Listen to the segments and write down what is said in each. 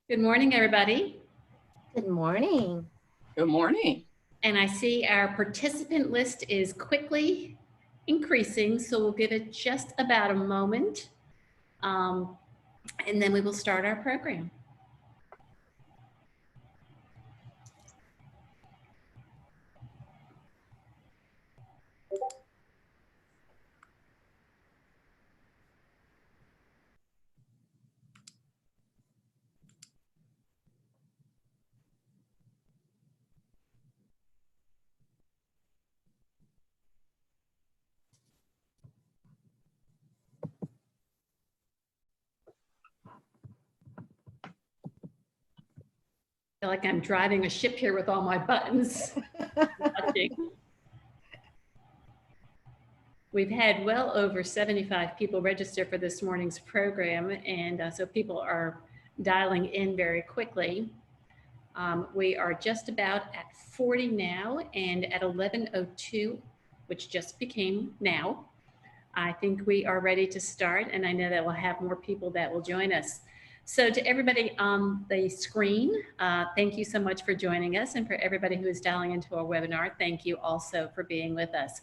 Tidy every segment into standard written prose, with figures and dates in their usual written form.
Good morning, everybody. Good morning. Good morning. And I see our participant list is quickly increasing, so we'll give it just about a moment, and then we will start our program. I feel like I'm driving a ship here with all my buttons. We've had well over 75 people register for this morning's program, and so people are dialing in very quickly. We are just about at 40 now, and at 11:02, which just became now, I think we are ready to start, and I know that we'll have more people that will join us. So to everybody on the screen, thank you so much for joining us, and for everybody who is dialing into our webinar, thank you also for being with us.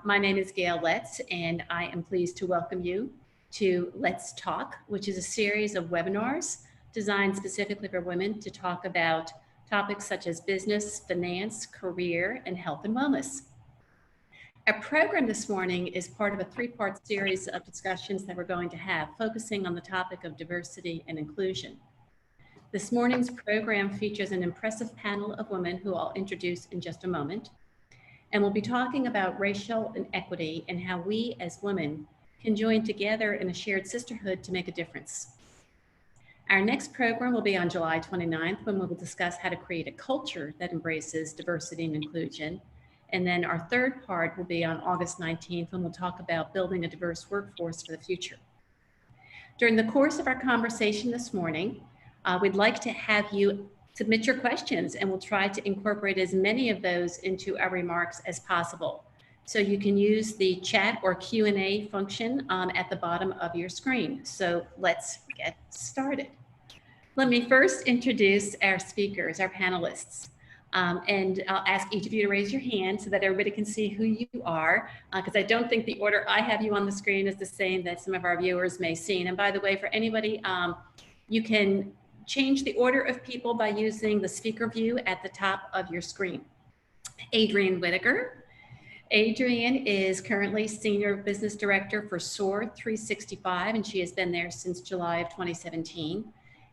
My name is Gail Letts, and I am pleased to welcome you to Let's Talk, which is a series of webinars designed specifically for women to talk about topics such as business, finance, career, and health and wellness. Our program this morning is part of a three-part series of discussions that we're going to have, focusing on the topic of diversity and inclusion. This morning's program features an impressive panel of women who I'll introduce in just a moment, and we'll be talking about racial inequity and how we as women can join together in a shared sisterhood to make a difference. Our next program will be on July 29th, when we will discuss how to create a culture that embraces diversity and inclusion. And then our third part will be on August 19th, when we'll talk about building a diverse workforce for the future. During the course of our conversation this morning, we'd like to have you submit your questions, and we'll try to incorporate as many of those into our remarks as possible. So you can use the chat or Q&A function at the bottom of your screen. So let's get started. Let me first introduce our speakers, our panelists. And I'll ask each of you to raise your hand so that everybody can see who you are, because I don't think the order I have you on the screen is the same that some of our viewers may see. And by the way, for anybody, you can change the order of people by using the speaker view at the top of your screen. Adrienne Whitaker. Adrienne is currently Senior Business Director for SOAR 365, and she has been there since July of 2017.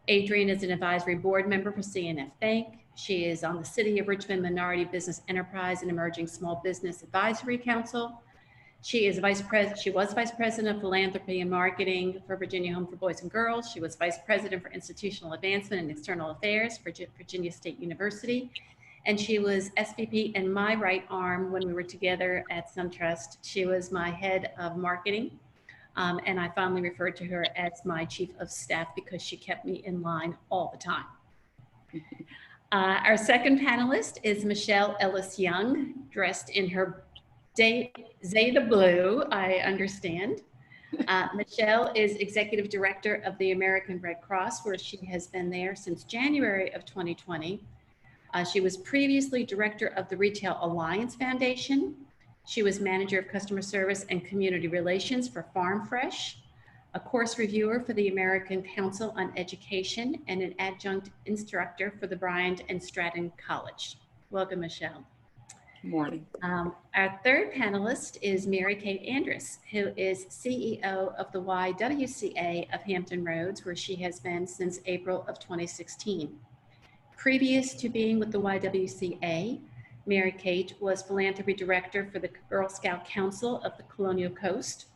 Adrienne is an advisory board member for C&F Bank. She is on the City of Richmond Minority Business Enterprise and Emerging Small Business Advisory Council. She was Vice President of Philanthropy and Marketing for Virginia Home for Boys and Girls. She was Vice President for Institutional Advancement and External Affairs for Virginia State University. And she was SVP and my right arm when we were together at SunTrust. She was my head of marketing. And I fondly referred to her as my chief of staff because she kept me in line all the time. Our second panelist is Michelle Ellis Young, dressed in her Zeta blue, I understand. Michelle is Executive Director of the American Red Cross, where she has been there since January of 2020. She was previously Director of the Retail Alliance Foundation. She was Manager of Customer Service and Community Relations for Farm Fresh, a course reviewer for the American Council on Education, and an adjunct instructor for the Bryant and Stratton College. Welcome, Michelle. Good morning. Our third panelist is Mary Kate Andrus, who is CEO of the YWCA of Hampton Roads, where she has been since April of 2016. Previous to being with the YWCA, Mary Kate was Philanthropy Director for the Girl Scout Council of the Colonial Coast.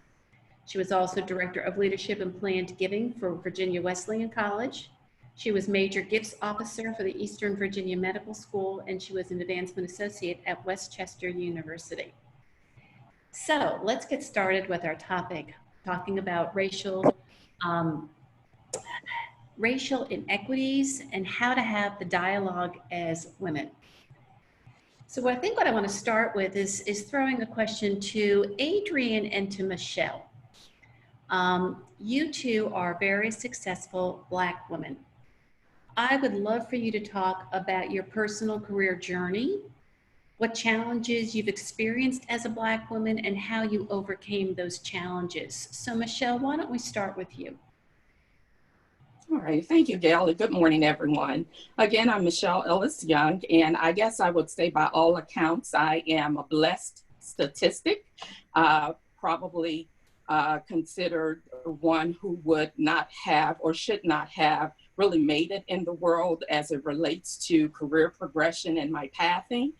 She was also Director of Leadership and Planned Giving for Virginia Wesleyan College. She was Major Gifts Officer for the Eastern Virginia Medical School, and she was an Advancement Associate at Westchester University. So let's get started with our topic, talking about racial inequities and how to have the dialogue as women. So I think what I want to start with is throwing a question to Adrienne and to Michelle. You two are very successful Black women. I would love for you to talk about your personal career journey, what challenges you've experienced as a Black woman, and how you overcame those challenges. So Michelle, why don't we start with you? All right. Thank you, Gail. And good morning, everyone. Again, I'm Michelle Ellis Young, and I guess I would say by all accounts, I am a blessed statistic, probably considered one who would not have or should not have really made it in the world as it relates to career progression and my pathing.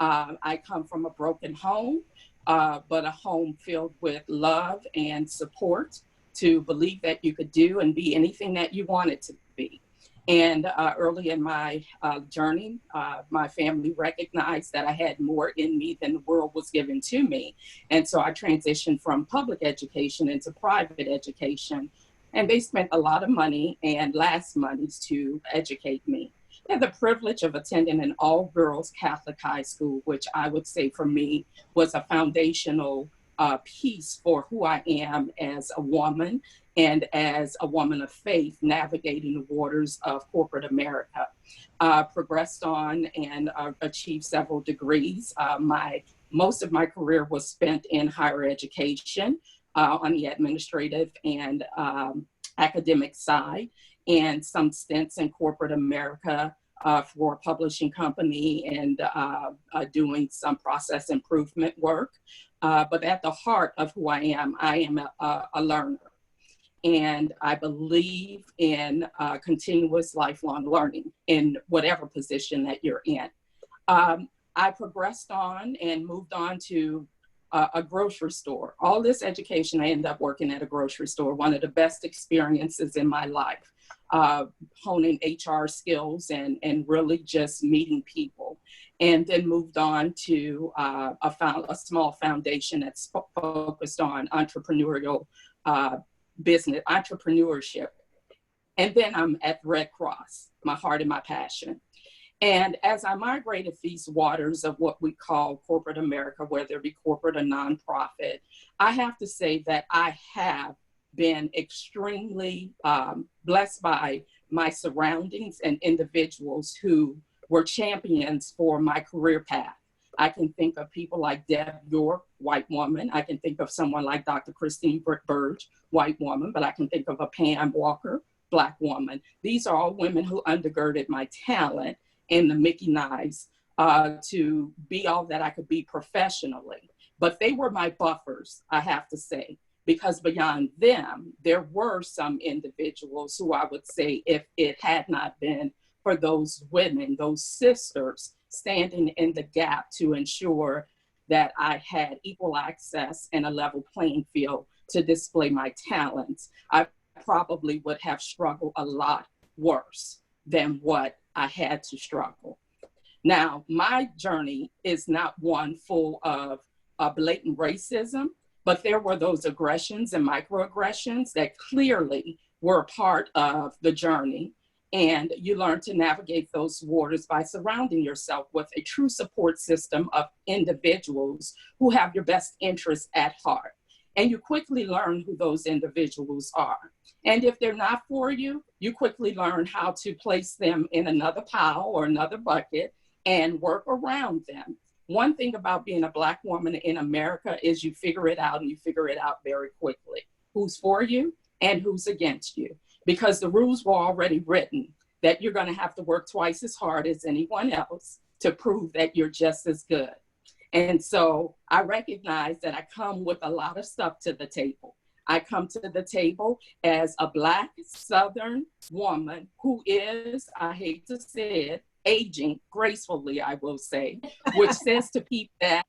I come from a broken home, but a home filled with love and support to believe that you could do and be anything that you wanted to be. And early in my journey, my family recognized that I had more in me than the world was giving to me. And so I transitioned from public education into private education. And they spent a lot of money and last monies to educate me. I had the privilege of attending an all-girls Catholic high school, which I would say for me was a foundational piece for who I am as a woman and as a woman of faith navigating the waters of corporate America. Progressed on and achieved several degrees. Most of my career was spent in higher education on the administrative and academic side, and some stints in corporate America for a publishing company and doing some process improvement work. But at the heart of who I am a learner. And I believe in continuous lifelong learning in whatever position that you're in. I progressed on and moved on to a grocery store. All this education, I ended up working at a grocery store, one of the best experiences in my life, honing HR skills and really just meeting people. And then moved on to a small foundation that's focused on entrepreneurial business, entrepreneurship. And then I'm at Red Cross, my heart and my passion. And as I migrated these waters of what we call corporate America, whether it be corporate or nonprofit, I have to say that I have been extremely blessed by my surroundings and individuals who were champions for my career path. I can think of people like Deb York, white woman. I can think of someone like Dr. Christine Burge, white woman, but I can think of a Pam Walker, Black woman. These are all women who undergirded my talent and the Mickey knives to be all that I could be professionally. But they were my buffers, I have to say, because beyond them, there were some individuals who I would say, if it had not been for those women, those sisters standing in the gap to ensure that I had equal access and a level playing field to display my talents, I probably would have struggled a lot worse than what I had to struggle. Now, my journey is not one full of blatant racism, but there were those aggressions and microaggressions that clearly were a part of the journey. And you learn to navigate those waters by surrounding yourself with a true support system of individuals who have your best interests at heart. And you quickly learn who those individuals are. And if they're not for you, you quickly learn how to place them in another pile or another bucket and work around them. One thing about being a Black woman in America is you figure it out, and you figure it out very quickly. Who's for you and who's against you. Because the rules were already written that you're going to have to work twice as hard as anyone else to prove that you're just as good. And so I recognize that I come with a lot of stuff to the table. I come to the table as a Black Southern woman who is, I hate to say it, aging gracefully, I will say, which says to people that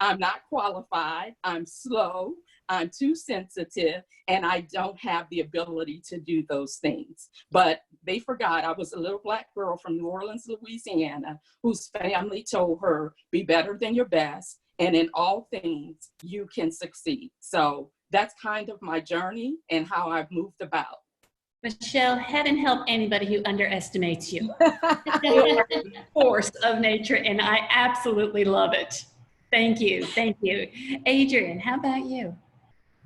I'm not qualified, I'm slow, I'm too sensitive, and I don't have the ability to do those things. But they forgot I was a little Black girl from New Orleans, Louisiana, whose family told her, be better than your best, and in all things, you can succeed. So that's kind of my journey and how I've moved about. Michelle, heaven help anybody who underestimates you. Force of nature, and I absolutely love it. Thank you, thank you. Adrian, how about you?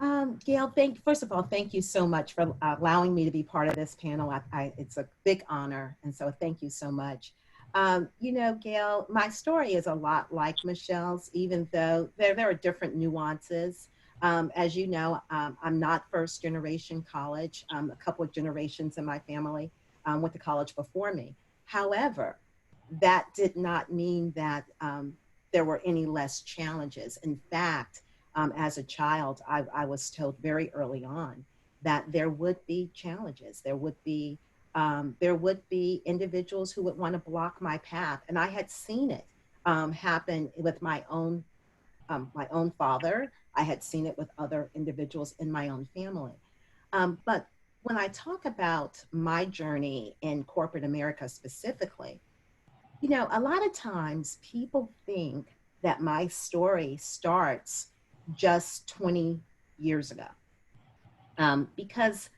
Gail, first of all, thank you so much for allowing me to be part of this panel. It's a big honor, and so thank you so much. Gail, my story is a lot like Michelle's, even though there are different nuances. As you know, I'm not first generation college. A couple of generations in my family went to college before me. However, that did not mean that there were any less challenges. In fact, as a child, I was told very early on that there would be challenges. There would be individuals who would want to block my path, and I had seen it happen with my own father. I had seen it with other individuals in my own family. But when I talk about my journey in corporate America specifically, a lot of times people think that my story starts just 20 years ago. Because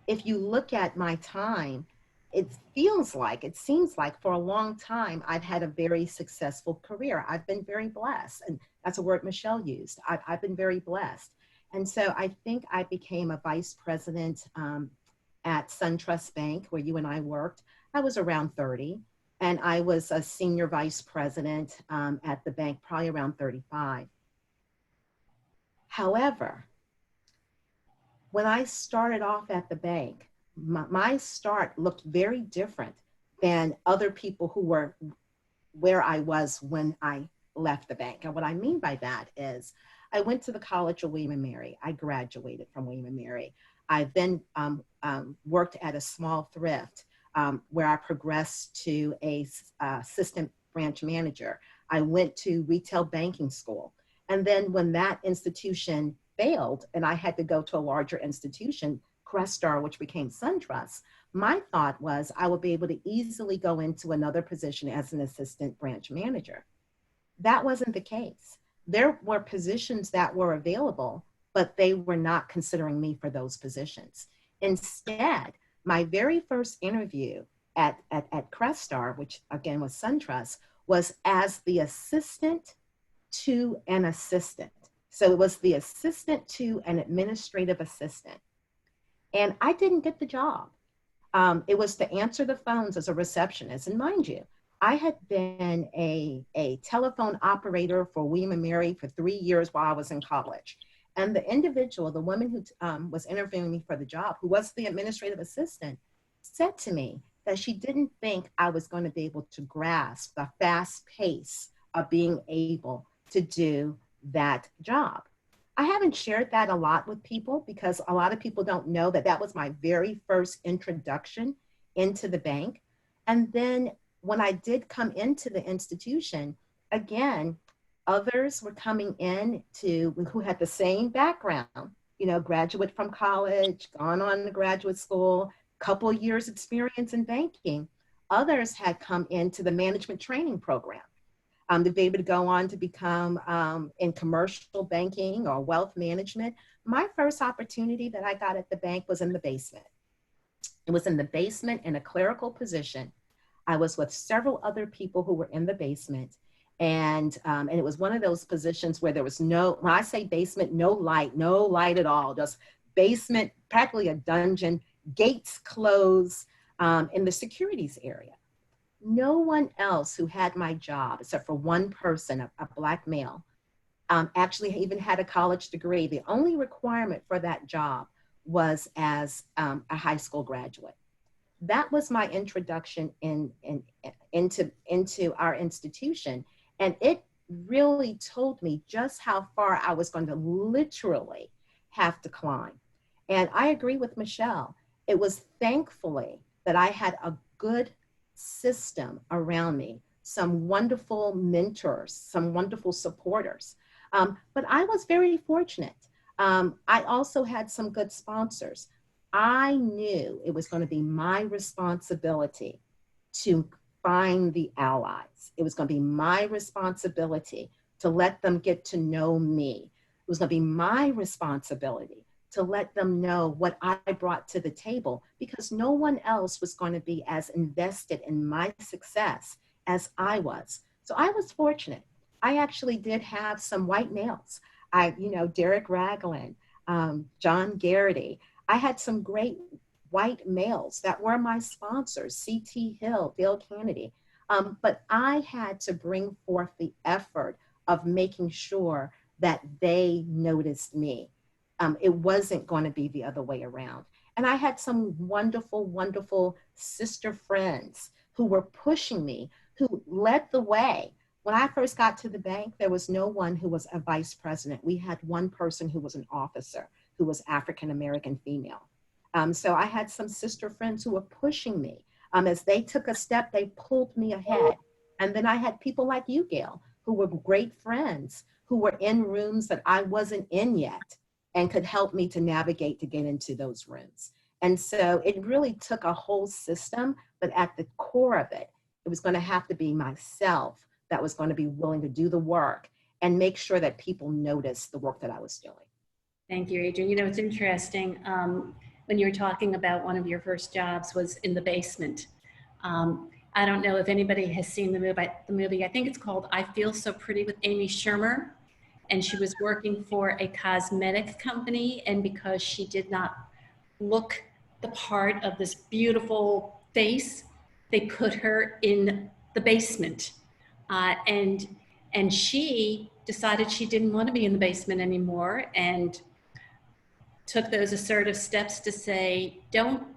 if you look at my time, it seems like for a long time, I've had a very successful career. I've been very blessed. And that's a word Michelle used. I've been very blessed. And so I think I became a vice president at SunTrust Bank, where you and I worked. I was around 30. And I was a senior vice president at the bank, probably around 35. However, when I started off at the bank, my start looked very different than other people who were where I was when I left the bank. And what I mean by that is I went to the College of William & Mary. I graduated from William & Mary. I then worked at a small thrift where I progressed to a assistant branch manager. I went to retail banking school. And then when that institution failed and I had to go to a larger institution, Crestar, which became SunTrust, my thought was I would be able to easily go into another position as an assistant branch manager. That wasn't the case. There were positions that were available, but they were not considering me for those positions. Instead, my very first interview at Crestar, which again was SunTrust, was as the assistant to an assistant. So it was the assistant to an administrative assistant. And I didn't get the job. It was to answer the phones as a receptionist. And mind you, I had been a telephone operator for William & Mary for 3 years while I was in college. And the individual, the woman who was interviewing me for the job, who was the administrative assistant, said to me that she didn't think I was going to be able to grasp the fast pace of being able to do that job. I haven't shared that a lot with people because a lot of people don't know that that was my very first introduction into the bank. And then when I did come into the institution, again, others were coming in who had the same background, graduate from college, gone on to graduate school, couple of years experience in banking. Others had come into the management training program to be able to go on to become in commercial banking or wealth management. My first opportunity that I got at the bank was in the basement. It was in the basement in a clerical position. I was with several other people who were in the basement. And it was one of those positions where there was when I say basement, no light at all, just basement, practically a dungeon, gates closed in the securities area. No one else who had my job, except for one person, a Black male, actually even had a college degree. The only requirement for that job was as a high school graduate. That was my introduction into our institution. And it really told me just how far I was going to literally have to climb. And I agree with Michelle. It was thankfully that I had a good system around me, some wonderful mentors, some wonderful supporters. But I was very fortunate. I also had some good sponsors. I knew it was going to be my responsibility to find the allies. It was going to be my responsibility to let them get to know me. It was going to be my responsibility to let them know what I brought to the table, because no one else was going to be as invested in my success as I was. So I was fortunate. I actually did have some white males. Derek Ragland, John Garrity. I had some great white males that were my sponsors, C.T. Hill, Dale Kennedy. But I had to bring forth the effort of making sure that they noticed me. It wasn't going to be the other way around. And I had some wonderful, wonderful sister friends who were pushing me, who led the way. When I first got to the bank, there was no one who was a vice president. We had one person who was an officer, who was African-American female. So I had some sister friends who were pushing me. As they took a step, they pulled me ahead. And then I had people like you, Gail, who were great friends, who were in rooms that I wasn't in yet and could help me to navigate to get into those rooms. And so it really took a whole system, but at the core of it, it was going to have to be myself that was going to be willing to do the work and make sure that people noticed the work that I was doing. Thank you, Adrienne. You know, it's interesting. When you were talking about one of your first jobs was in the basement. I don't know if anybody has seen the movie. I think it's called I Feel So Pretty with Amy Schumer. And she was working for a cosmetic company. And because she did not look the part of this beautiful face, they put her in the basement. And she decided she didn't want to be in the basement anymore and took those assertive steps to say, don't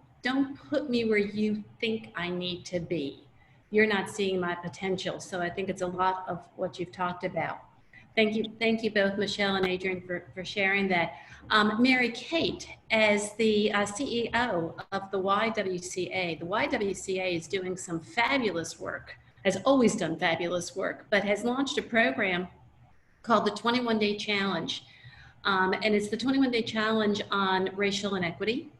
put me where you think I need to be. You're not seeing my potential. So I think it's a lot of what you've talked about. Thank you both, Michelle and Adrienne, for sharing that. Mary Kate, as the CEO of the YWCA is doing some fabulous work, has always done fabulous work, but has launched a program called the 21-Day Challenge. And it's the 21-Day Challenge on racial inequity,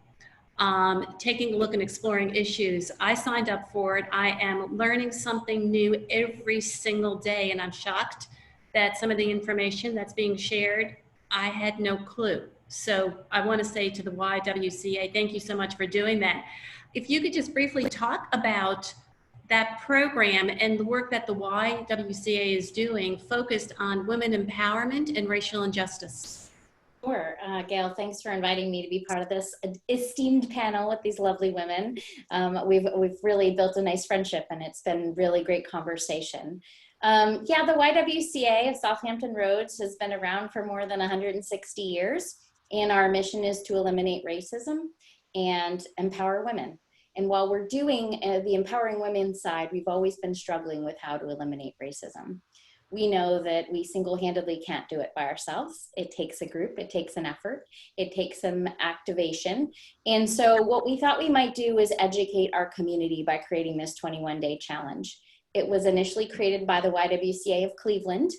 taking a look and exploring issues. I signed up for it. I am learning something new every single day, and I'm shocked that some of the information that's being shared, I had no clue. So I want to say to the YWCA, thank you so much for doing that. If you could just briefly talk about that program and the work that the YWCA is doing focused on women empowerment and racial injustice. Sure. Gail, thanks for inviting me to be part of this esteemed panel with these lovely women. We've really built a nice friendship, and it's been really great conversation. Yeah, the YWCA of Southampton Roads has been around for more than 160 years, and our mission is to eliminate racism and empower women. And while we're doing the empowering women side, we've always been struggling with how to eliminate racism. We know that we single-handedly can't do it by ourselves. It takes a group, it takes an effort, it takes some activation. And so what we thought we might do is educate our community by creating this 21-day challenge. It was initially created by the YWCA of Cleveland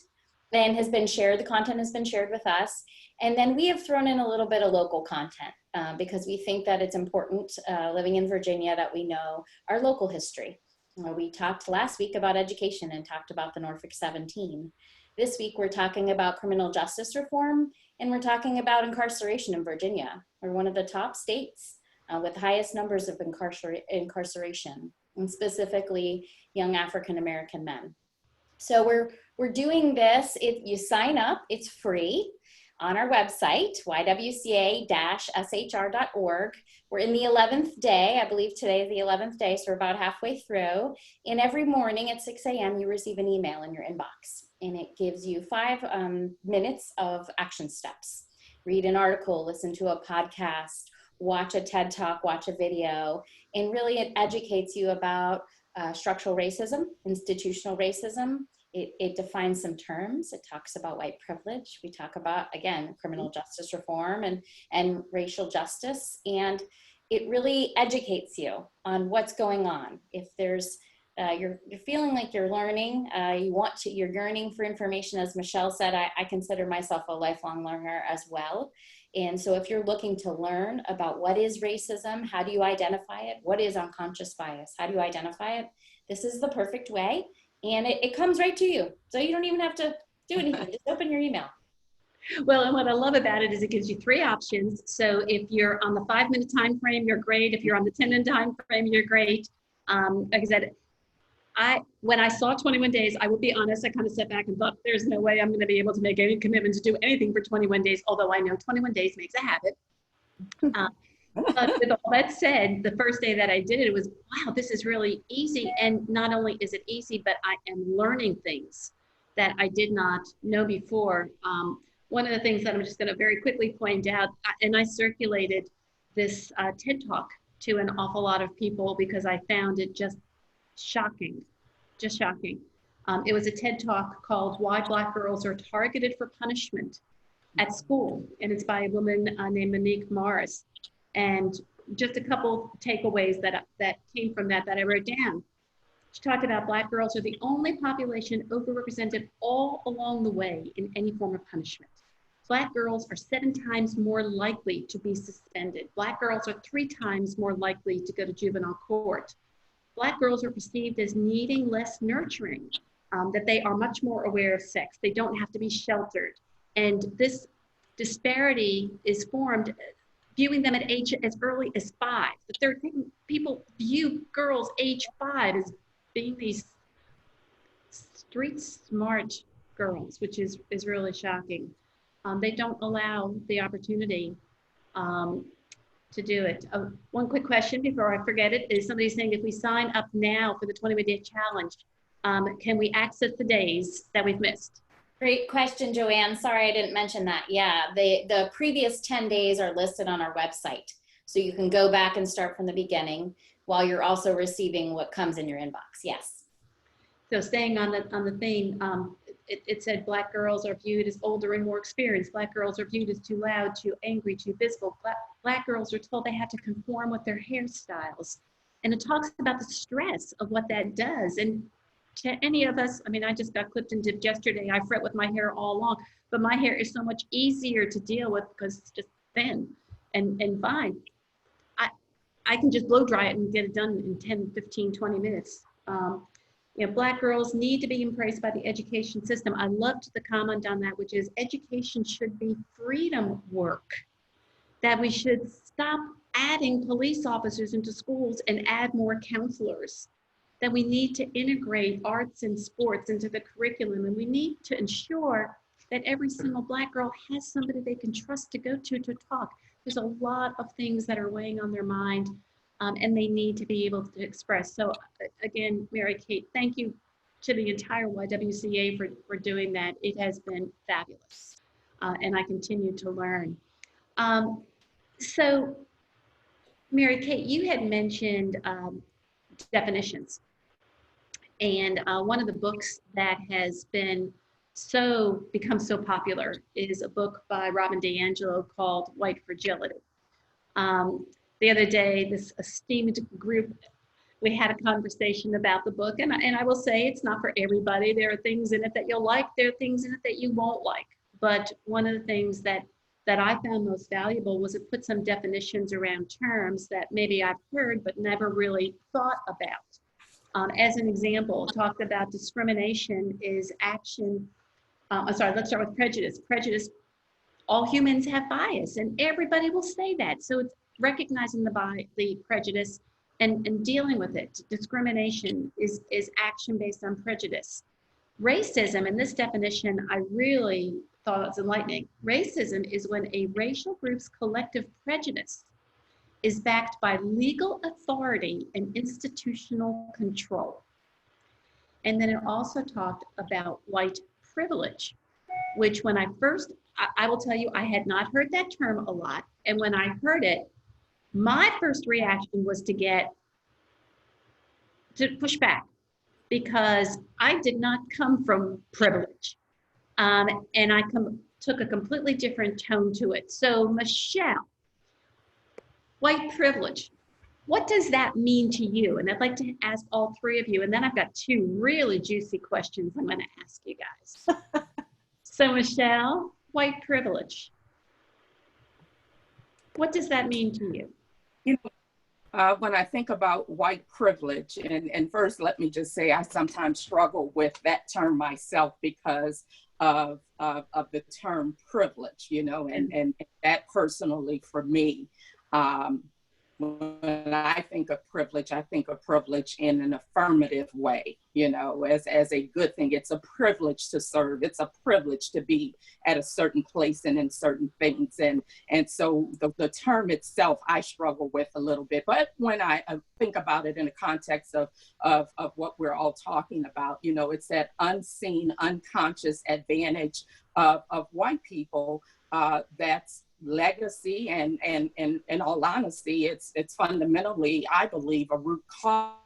and has been shared, the content has been shared with us. And then we have thrown in a little bit of local content because we think that it's important living in Virginia that we know our local history. We talked last week about education and talked about the Norfolk 17. This week we're talking about criminal justice reform, and we're talking about incarceration in Virginia. We're one of the top states with the highest numbers of incarceration, and specifically young African-American men. So we're doing this. If you sign up, it's free on our website, ywca-shr.org. We're in the 11th day. I believe today is the 11th day, so we're about halfway through. And every morning at 6 a.m., you receive an email in your inbox. And it gives you 5 minutes of action steps. Read an article, listen to a podcast, watch a TED Talk, watch a video. And really it educates you about structural racism, institutional racism. It defines some terms. It talks about white privilege. We talk about, again, criminal justice reform and racial justice. And it really educates you on what's going on. If there's, you're feeling like you're learning, you're yearning for information, as Michelle said, I consider myself a lifelong learner as well. And so if you're looking to learn about what is racism, how do you identify it? What is unconscious bias? How do you identify it? This is the perfect way. And it comes right to you. So you don't even have to do anything. Just open your email. Well, and what I love about it is it gives you 3 options. So if you're on the 5-minute time frame, you're great. If you're on the 10-minute time frame, you're great. Like I said, when I saw 21 days, I will be honest, I kind of sat back and thought, there's no way I'm going to be able to make any commitment to do anything for 21 days, although I know 21 days makes a habit. But with all that said, the first day that I did it, it was, wow, this is really easy. And not only is it easy, but I am learning things that I did not know before. One of the things that I'm just going to very quickly point out, and I circulated this TED Talk to an awful lot of people because I found it just shocking, just shocking. It was a TED Talk called Why Black Girls Are Targeted for Punishment at School, and it's by a woman named Monique Morris. And just a couple takeaways that came from that I wrote down. She talked about Black girls are the only population overrepresented all along the way in any form of punishment. Black girls are 7 times more likely to be suspended. Black girls are 3 times more likely to go to juvenile court. Black girls are perceived as needing less nurturing, that they are much more aware of sex. They don't have to be sheltered. And this disparity is formed viewing them at age as early as 5. The third thing, people view girls age 5 as being these street smart girls, which is really shocking. They don't allow the opportunity to do it. One quick question before I forget it is somebody saying if we sign up now for the 21-day challenge, can we access the days that we've missed? Great question, Joanne. Sorry I didn't mention that. Yeah, the previous 10 days are listed on our website. So you can go back and start from the beginning while you're also receiving what comes in your inbox. Yes. So staying on the theme, it said Black girls are viewed as older and more experienced. Black girls are viewed as too loud, too angry, too visible. Black girls are told they have to conform with their hairstyles. And it talks about the stress of what that does. And to any of us, I mean, I just got clipped and dipped yesterday. I fret with my hair all along, but my hair is so much easier to deal with because it's just thin and fine. I can just blow dry it and get it done in 10, 15, 20 minutes. You know, Black girls need to be embraced by the education system. I loved the comment on that, which is education should be freedom work, that we should stop adding police officers into schools and add more counselors, that we need to integrate arts and sports into the curriculum, and we need to ensure that every single Black girl has somebody they can trust to go to talk. There's a lot of things that are weighing on their mind, and they need to be able to express. So again, Mary Kate, thank you to the entire YWCA for doing that. It has been fabulous, and I continue to learn. So Mary Kate, you had mentioned definitions. And one of the books that has become so popular is a book by Robin DiAngelo called White Fragility. The other day, this esteemed group, we had a conversation about the book, and I will say it's not for everybody. There are things in it that you'll like, there are things in it that you won't like. But one of the things that I found most valuable was it put some definitions around terms that maybe I've heard but never really thought about. As an example, talked about discrimination is action. Let's start with prejudice. Prejudice, all humans have bias, and everybody will say that. So it's recognizing the prejudice and dealing with it. Discrimination is action based on prejudice. Racism, in this definition, I really thought it was enlightening. Racism is when a racial group's collective prejudice is backed by legal authority and institutional control. And then it also talked about white privilege, which when I will tell you, I had not heard that term a lot. And when I heard it, my first reaction was to push back because I did not come from privilege. And I took a completely different tone to it. So Michelle, white privilege, what does that mean to you? And I'd like to ask all 3 of you, and then I've got 2 really juicy questions I'm going to ask you guys. So Michelle, white privilege, what does that mean to you? You know, when I think about white privilege, and first let me just say I sometimes struggle with that term myself because of the term privilege, you know, and that personally for me, when I think of privilege in an affirmative way, you know, as a good thing. It's a privilege to serve. It's a privilege to be at a certain place and in certain things. And so the term itself, I struggle with a little bit. But when I think about it in the context of what we're all talking about, you know, it's that unseen, unconscious advantage of white people that's legacy, and in all honesty, it's fundamentally, I believe, a root cause,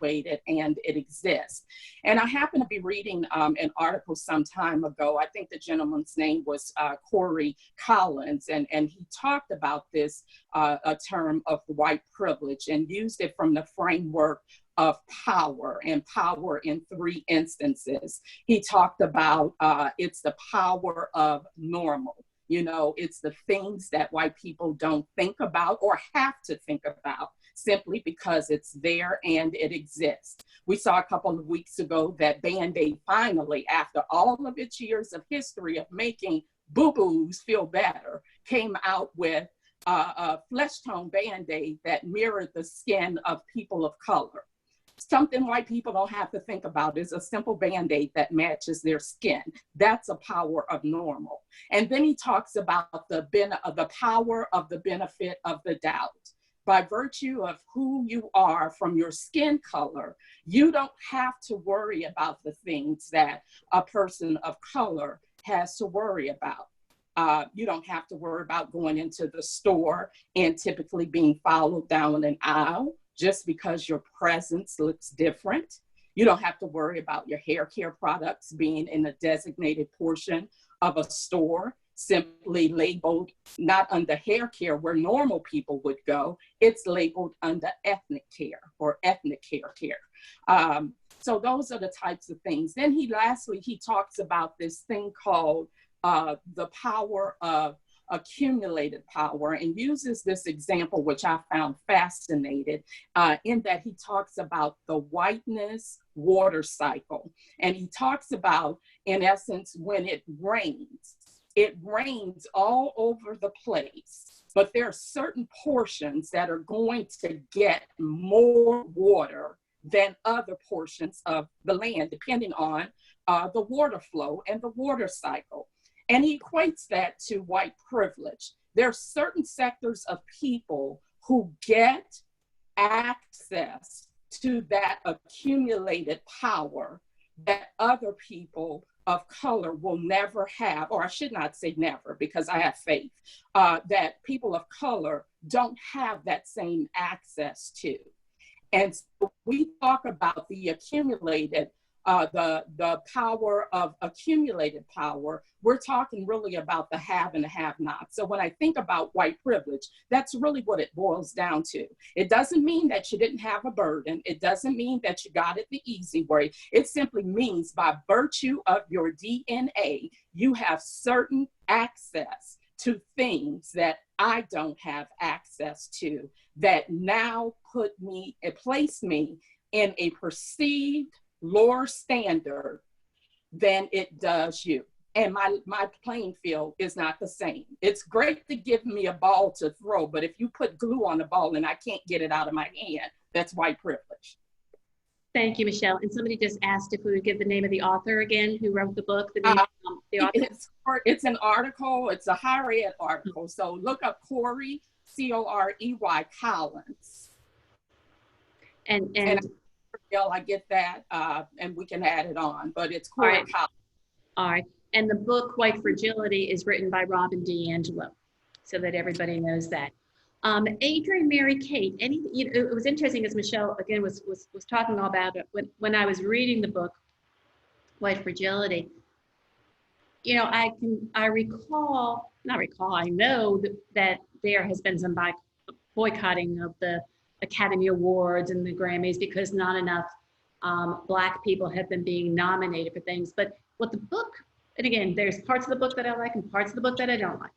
and it exists. And I happen to be reading an article some time ago. I think the gentleman's name was Corey Collins, and he talked about this a term of white privilege and used it from the framework of power, and power in three instances. He talked about it's the power of normal. You know, it's the things that white people don't think about or have to think about simply because it's there and it exists. We saw a couple of weeks ago that Band-Aid finally, after all of its years of history of making boo-boos feel better, came out with a flesh tone Band-Aid that mirrored the skin of people of color. Something white people don't have to think about is a simple Band-Aid that matches their skin. That's a power of normal. And then he talks about the power of the benefit of the doubt. By virtue of who you are from your skin color, you don't have to worry about the things that a person of color has to worry about. You don't have to worry about going into the store and typically being followed down an aisle just because your presence looks different. You don't have to worry about your hair care products being in a designated portion of a store, simply labeled not under hair care where normal people would go. It's labeled under ethnic care or ethnic hair care. So those are the types of things. Then lastly, he talks about this thing called the power of accumulated power, and uses this example, which I found fascinating, in that he talks about the whiteness water cycle. And he talks about, in essence, when it rains all over the place, but there are certain portions that are going to get more water than other portions of the land, depending on the water flow and the water cycle. And he equates that to white privilege. There are certain sectors of people who get access to that accumulated power that other people of color will never have, or I should not say never because I have faith, that people of color don't have that same access to. And so we talk about the accumulated the power of accumulated power, we're talking really about the have and the have not. So when I think about white privilege, that's really what it boils down to. It doesn't mean that you didn't have a burden. It doesn't mean that you got it the easy way. It simply means by virtue of your DNA, you have certain access to things that I don't have access to, that now place me in a perceived lower standard than it does you. And my playing field is not the same. It's great to give me a ball to throw, but if you put glue on the ball and I can't get it out of my hand, that's white privilege. Thank you, Michelle. And somebody just asked if we would give the name of the author again, who wrote the book. The name of the author. It's an article. It's a higher ed article. So look up Corey, C-O-R-E-Y, Collins. And I get that, and we can add it on, but it's Corey Collins. All right. And the book, White Fragility, is written by Robin DiAngelo, so that everybody knows that. Adrienne, Mary Kate, it was interesting as Michelle, again, was talking all about it. When I was reading the book, White Fragility, you know, I know that there has been some boycotting of the Academy Awards and the Grammys because not enough Black people have been being nominated for things. But what the book, and again, there's parts of the book that I like and parts of the book that I don't like.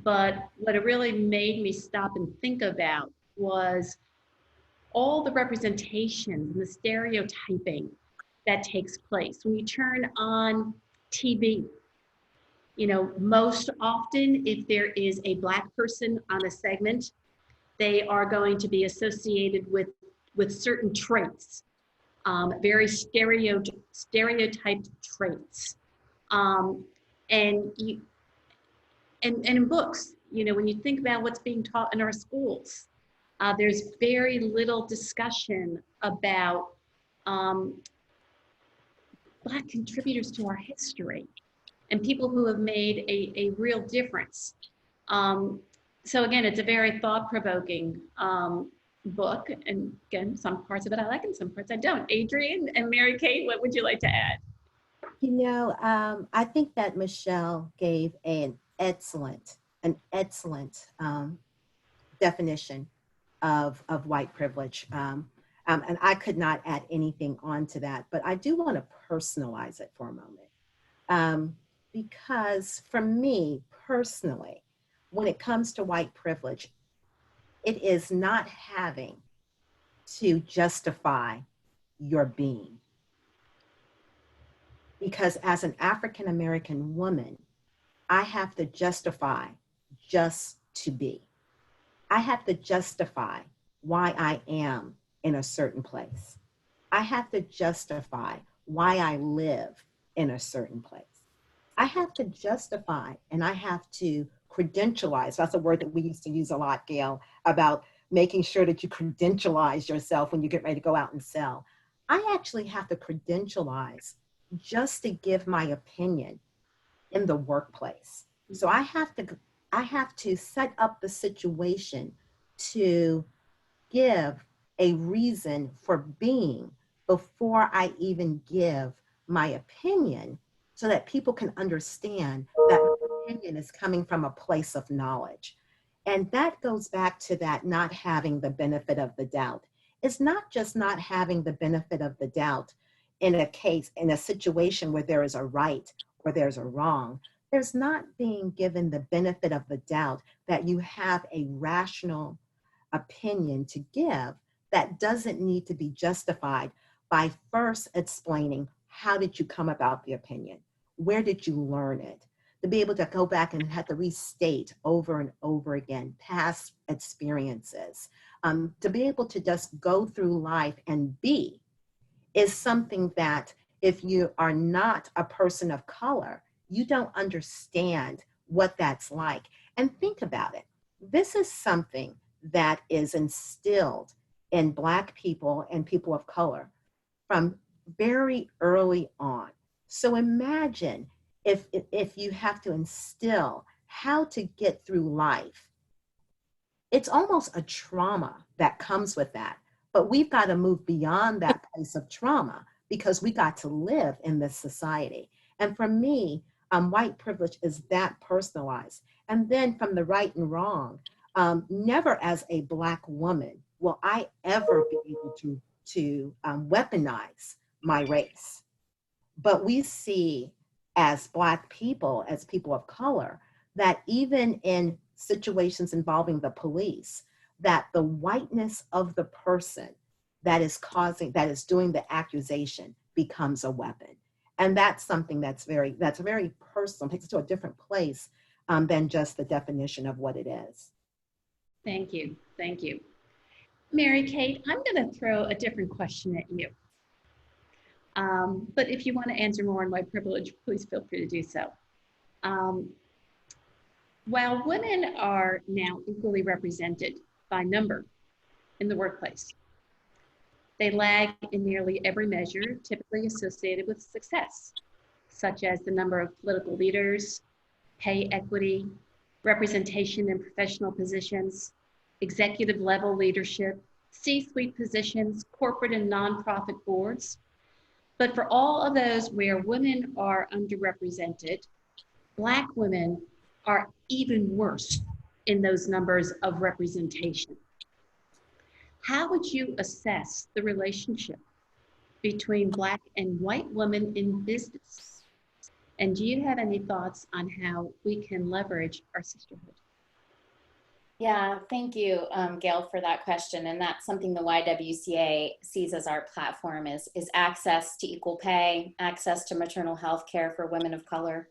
But what it really made me stop and think about was all the representations and the stereotyping that takes place. When you turn on TV You know, most often, if there is a Black person on a segment, they are going to be associated with certain traits, very stereotyped traits. Um, and you, and in books, you know, when you think about what's being taught in our schools, there's very little discussion about um, Black contributors to our history and people who have made a real difference. Um, so again, it's a very thought-provoking book. And again, some parts of it I like and some parts I don't. Adrienne and Mary Kate, what would you like to add? You know, I think that Michelle gave an excellent definition of white privilege. And I could not add anything onto that, but I do want to personalize it for a moment. Because for me personally, when it comes to white privilege, it is not having to justify your being. Because as an African American woman, I have to justify just to be. I have to justify why I am in a certain place. I have to justify why I live in a certain place. I have to justify and I have to credentialize. That's a word that we used to use a lot, Gail, about making sure that you credentialize yourself when you get ready to go out and sell. I actually have to credentialize just to give my opinion in the workplace. So I have to set up the situation to give a reason for being before I even give my opinion so that people can understand that my opinion is coming from a place of knowledge. And that goes back to that not having the benefit of the doubt. It's not just not having the benefit of the doubt in a situation where there is a right or there's a wrong. There's not being given the benefit of the doubt that you have a rational opinion to give that doesn't need to be justified by first explaining how did you come about the opinion? Where did you learn it? To be able to go back and have to restate over and over again past experiences. To be able to just go through life and be is something that if you are not a person of color, you don't understand what that's like. And think about it. This is something that is instilled in Black people and people of color from very early on. So imagine if you have to instill how to get through life. It's almost a trauma that comes with that. But we've got to move beyond that place of trauma because we got to live in this society. And for me, white privilege is that personalized. And then from the right and wrong, never as a Black woman will I ever be able to weaponize my race. But we see as Black people, as people of color, that even in situations involving the police, that the whiteness of the person that is doing the accusation becomes a weapon. And that's something that's very personal, takes it to a different place than just the definition of what it is. Thank you. Thank you. Mary Kate, I'm going to throw a different question at you. But if you want to answer more on white privilege, please feel free to do so. While women are now equally represented by number in the workplace, they lag in nearly every measure typically associated with success, such as the number of political leaders, pay equity, representation in professional positions, executive level leadership, C-suite positions, corporate and nonprofit boards. But for all of those where women are underrepresented, Black women are even worse in those numbers of representation. How would you assess the relationship between Black and white women in business? And do you have any thoughts on how we can leverage our sisterhood? Yeah, thank you, Gail, for that question. And that's something the YWCA sees as our platform is access to equal pay, access to maternal health care for women of color.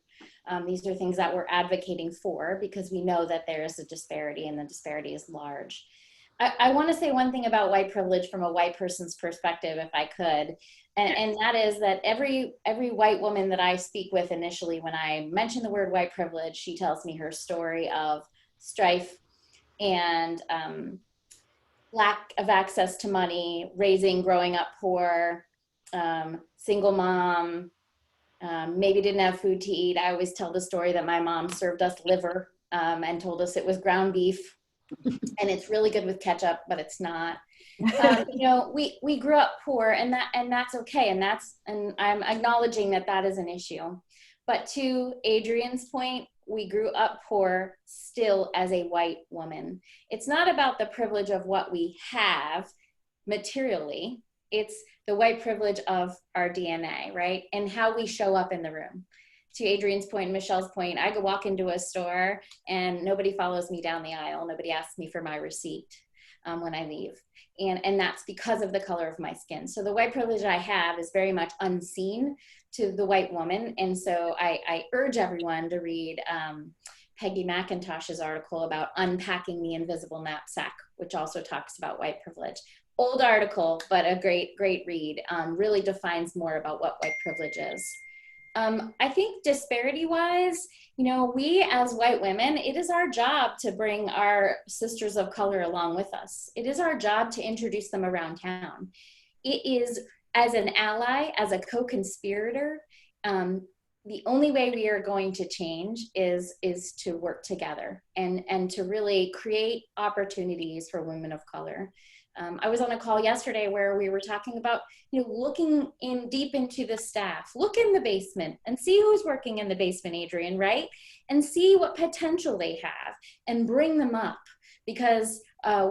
These are things that we're advocating for because we know that there is a disparity and the disparity is large. I want to say one thing about white privilege from a white person's perspective, if I could, and that is that every white woman that I speak with initially, when I mention the word white privilege, she tells me her story of strife and lack of access to money, growing up poor, single mom, maybe didn't have food to eat. I always tell the story that my mom served us liver and told us it was ground beef and it's really good with ketchup, but it's not. You know, we grew up poor, and that's okay, and I'm acknowledging that that is an issue. But to Adrian's point, we grew up poor still as a white woman. It's not about the privilege of what we have materially. It's the white privilege of our DNA, right? And how we show up in the room. To Adrian's point, Michelle's point, I could walk into a store and nobody follows me down the aisle. Nobody asks me for my receipt when I leave. And that's because of the color of my skin. So the white privilege I have is very much unseen to the white woman. And so I urge everyone to read Peggy McIntosh's article about unpacking the invisible knapsack, which also talks about white privilege. Old article, but a great read. Really defines more about what white privilege is. I think disparity-wise, you know, we as white women, it is our job to bring our sisters of color along with us. It is our job to introduce them around town. It is, as an ally, as a co-conspirator, the only way we are going to change is to work together and to really create opportunities for women of color. I was on a call yesterday where we were talking about, you know, looking in deep into the staff, look in the basement and see who's working in the basement, Adrian, right? And see what potential they have and bring them up, because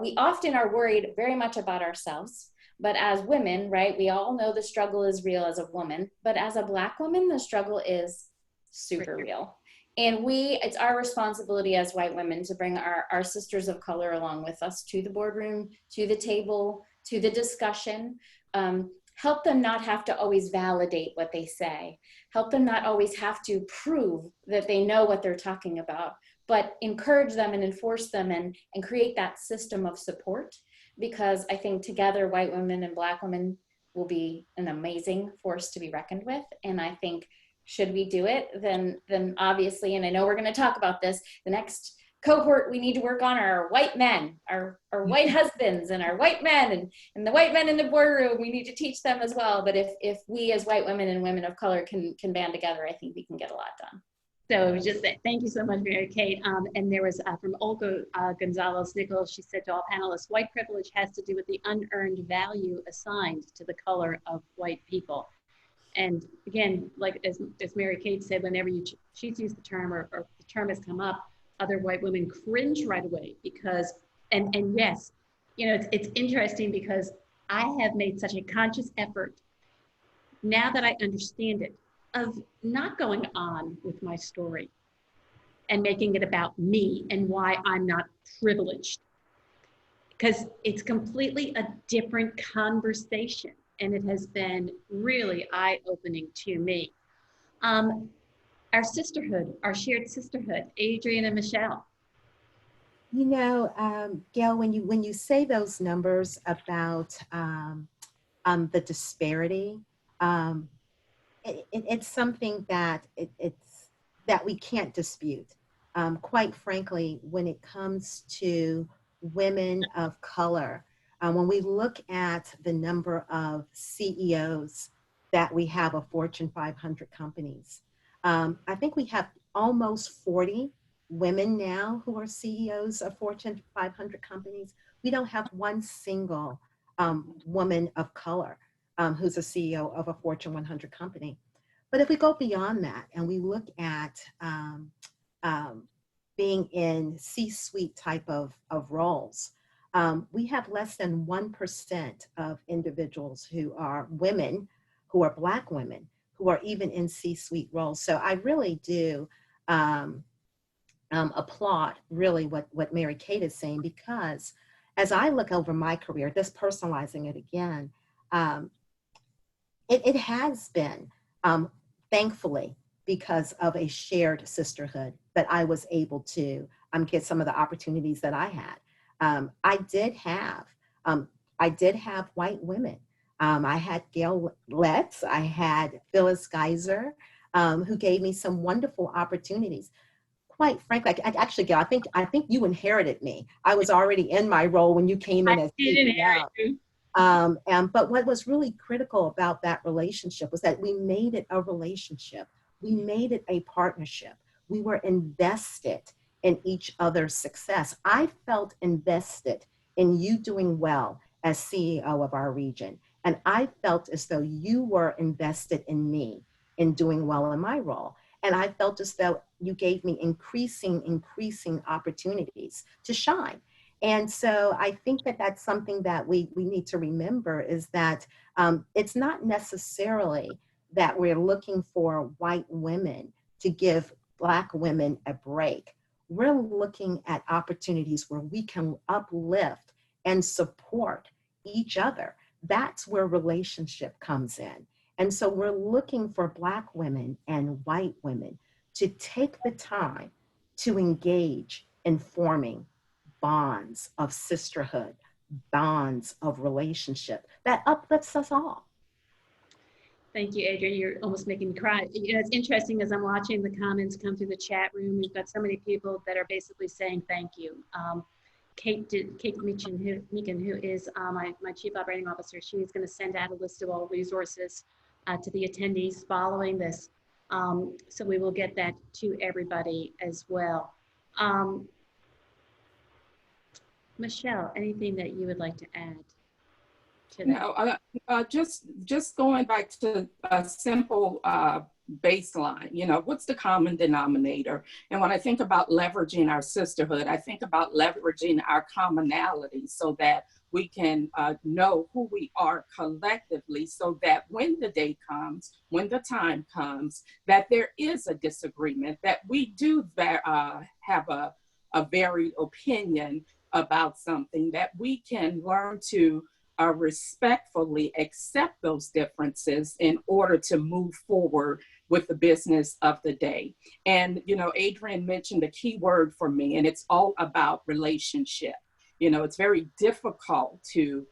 we often are worried very much about ourselves. But as women, right, we all know the struggle is real as a woman, but as a Black woman, the struggle is super real. And it's our responsibility as white women to bring our sisters of color along with us to the boardroom, to the table, to the discussion. Help them not have to always validate what they say. Help them not always have to prove that they know what they're talking about, but encourage them and enforce them and create that system of support. Because I think together, white women and Black women will be an amazing force to be reckoned with. And I think, should we do it, then obviously, and I know we're going to talk about this, the next cohort we need to work on are our white men, our white husbands and our white men and the white men in the boardroom. We need to teach them as well. But if we as white women and women of color can band together, I think we can get a lot done. So just thank you so much, Mary Kate. And there was from Olga Gonzalez-Nichols, she said to all panelists, white privilege has to do with the unearned value assigned to the color of white people. And again, like as Mary Kate said, whenever she's used the term or the term has come up, other white women cringe right away because, and yes, you know, it's interesting because I have made such a conscious effort now that I understand it of not going on with my story and making it about me and why I'm not privileged, because it's completely a different conversation. And it has been really eye-opening to me. Our sisterhood, our shared sisterhood, Adrian and Michelle. You know, Gail, when you say those numbers about the disparity, it's something that that we can't dispute. Quite frankly, when it comes to women of color, when we look at the number of CEOs that we have of Fortune 500 companies, I think we have almost 40 women now who are CEOs of Fortune 500 companies. We don't have one single woman of color who's a CEO of a Fortune 100 company. But if we go beyond that and we look at being in C-suite type of roles, we have less than 1% of individuals who are women, who are Black women, who are even in C-suite roles. So I really do applaud really what Mary Kate is saying, because as I look over my career, just personalizing it again, um, it has been, thankfully, because of a shared sisterhood that I was able to get some of the opportunities that I had. I did have, I did have white women. I had Gail Letts, I had Phyllis Geyser, who gave me some wonderful opportunities. Quite frankly, actually, Gail, I think you inherited me. I was already in my role when you came I in as did inherit CEO. you. But what was really critical about that relationship was that we made it a relationship. We made it a partnership. We were invested in each other's success. I felt invested in you doing well as CEO of our region. And I felt as though you were invested in me in doing well in my role. And I felt as though you gave me increasing opportunities to shine. And so I think that that's something that we need to remember, is that it's not necessarily that we're looking for white women to give Black women a break. We're looking at opportunities where we can uplift and support each other. That's where relationship comes in. And so we're looking for Black women and white women to take the time to engage in forming bonds of sisterhood, bonds of relationship that uplifts us all. Thank you, Adrienne. You're almost making me cry. You know, it's interesting as I'm watching the comments come through the chat room. We've got so many people that are basically saying thank you. Kate Meekin, who is my Chief Operating Officer, she's going to send out a list of all resources to the attendees following this. So we will get that to everybody as well. Michelle, anything that you would like to add to that? No, just going back to a simple baseline, you know, what's the common denominator? And when I think about leveraging our sisterhood, I think about leveraging our commonality so that we can know who we are collectively, so that when the day comes, when the time comes, that there is a disagreement, that we do have a varied opinion about something, that we can learn to respectfully accept those differences in order to move forward with the business of the day. And, you know, Adrienne mentioned a key word for me, and it's all about relationship. You know, it's very difficult to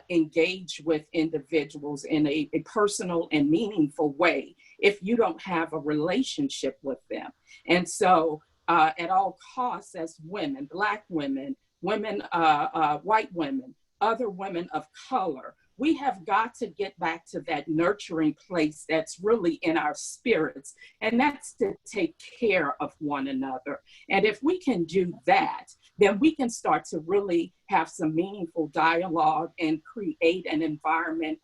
engage with individuals in a personal and meaningful way if you don't have a relationship with them. And so at all costs, as women, Black women, white women, other women of color, we have got to get back to that nurturing place that's really in our spirits, and that's to take care of one another. And if we can do that, then we can start to really have some meaningful dialogue and create an environment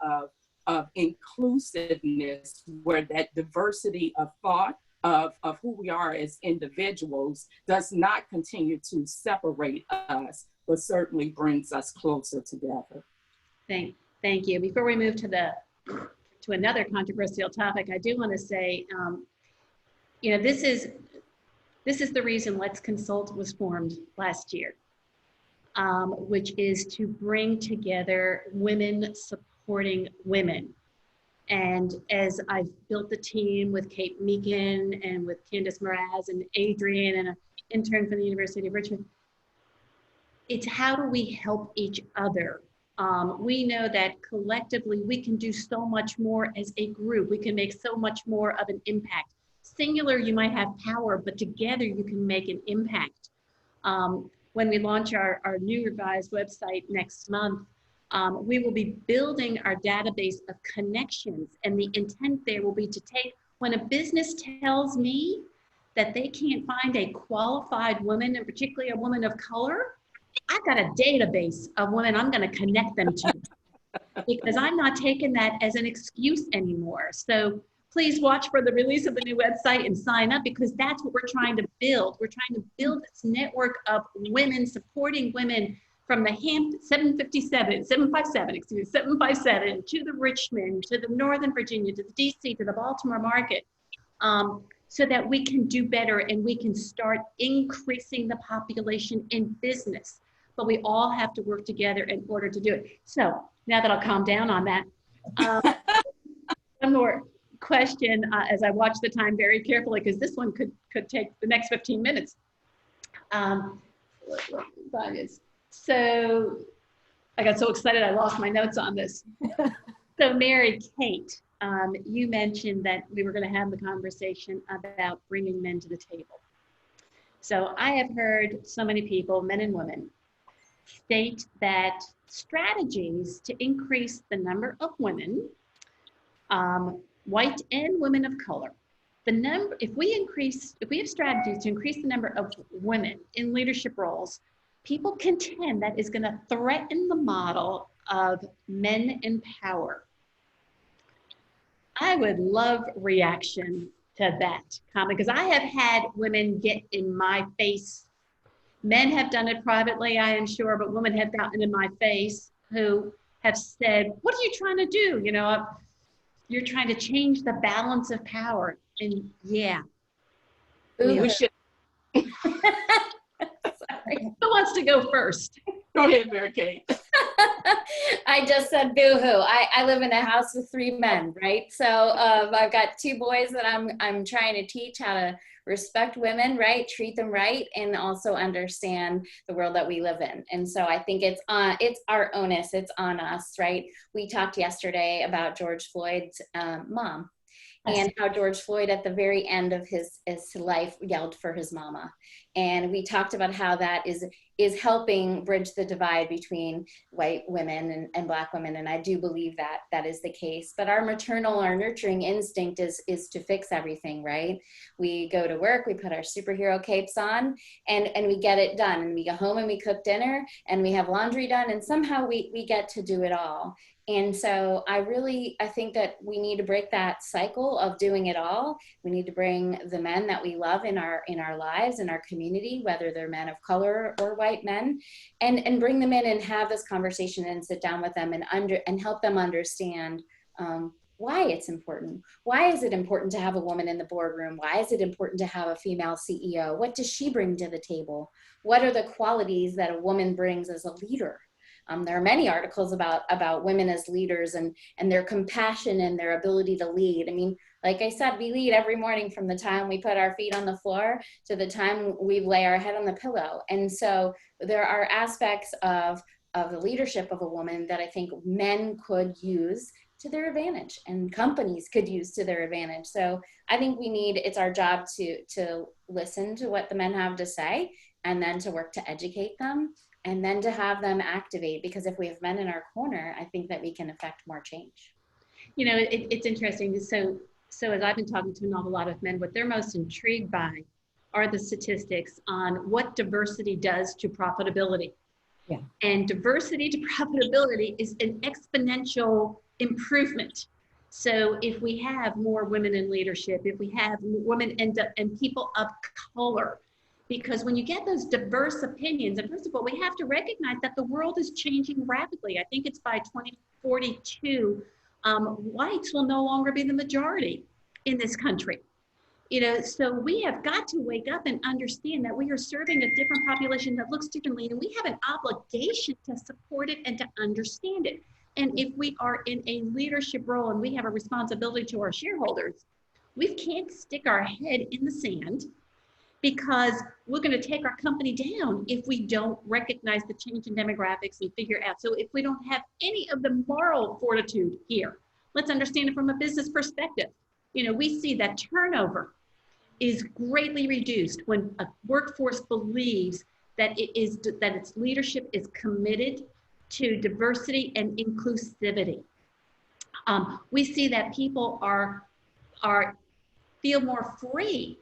of inclusiveness, where that diversity of thought, of who we are as individuals, does not continue to separate us, but certainly brings us closer together. Thank you. Before we move to another controversial topic, I do want to say, you know, this is the reason Let's Consult was formed last year, which is to bring together women supporting women. And as I've built the team with Kate Meekin and with Candace Mraz and Adrienne and an intern from the University of Richmond, it's how do we help each other? We know that collectively we can do so much more as a group. We can make so much more of an impact. Singular, you might have power, but together you can make an impact. When we launch our new revised website next month, we will be building our database of connections, and the intent there will be to take, when a business tells me that they can't find a qualified woman, and particularly a woman of color, I've got a database of women I'm going to connect them to, because I'm not taking that as an excuse anymore. So please watch for the release of the new website and sign up, because that's what we're trying to build. We're trying to build this network of women supporting women from the 757 to the Richmond, to the Northern Virginia, to the DC, to the Baltimore market. so that we can do better and we can start increasing the population in business. But we all have to work together in order to do it. So now that I'll calm down on that, one more question as I watch the time very carefully, because this one could take the next 15 minutes. So I got so excited I lost my notes on this. So Mary Kate, you mentioned that we were going to have the conversation about bringing men to the table. So I have heard so many people, men and women, state that strategies to increase the number of women, white and women of color, if we have strategies to increase the number of women in leadership roles, people contend that is going to threaten the model of men in power. I would love reaction to that comment, because I have had women get in my face. Men have done it privately, I am sure, but women have gotten in my face who have said, what are you trying to do? You know, you're trying to change the balance of power. And yeah. We should. Sorry. Who wants to go first? Go ahead, Mary Kate. I just said boo-hoo. I live in a house with 3 men, right? So I've got 2 boys that I'm trying to teach how to respect women, right? Treat them right, and also understand the world that we live in. And so I think it's our onus, it's on us, right? We talked yesterday about George Floyd's mom, and how George Floyd at the very end of his life yelled for his mama. And we talked about how that is helping bridge the divide between white women and Black women. And I do believe that that is the case. But our maternal, our nurturing instinct is to fix everything, right? We go to work, we put our superhero capes on, and we get it done. And we go home and we cook dinner and we have laundry done, and somehow we get to do it all. And so I think that we need to break that cycle of doing it all. We need to bring the men that we love in our lives, in our community, whether they're men of color or white men, and bring them in and have this conversation and sit down with them and help them understand why it's important. Why is it important to have a woman in the boardroom? Why is it important to have a female CEO? What does she bring to the table? What are the qualities that a woman brings as a leader? There are many articles about women as leaders and their compassion and their ability to lead. I mean, like I said, we lead every morning from the time we put our feet on the floor to the time we lay our head on the pillow. And so there are aspects of the leadership of a woman that I think men could use to their advantage and companies could use to their advantage. So I think it's our job to listen to what the men have to say, and then to work to educate them, and then to have them activate, because if we have men in our corner, I think that we can affect more change. You know, it's interesting. So as I've been talking to an awful lot of men, what they're most intrigued by are the statistics on what diversity does to profitability. Yeah. And diversity to profitability is an exponential improvement. So if we have more women in leadership, if we have women and people of color, because when you get those diverse opinions, and first of all, we have to recognize that the world is changing rapidly. I think it's by 2042, whites will no longer be the majority in this country. You know, so we have got to wake up and understand that we are serving a different population that looks differently, and we have an obligation to support it and to understand it. And if we are in a leadership role and we have a responsibility to our shareholders, we can't stick our head in the sand, because we're going to take our company down if we don't recognize the change in demographics and figure out. So if we don't have any of the moral fortitude here, let's understand it from a business perspective. You know, we see that turnover is greatly reduced when a workforce believes that its leadership is committed to diversity and inclusivity. We see that people feel more free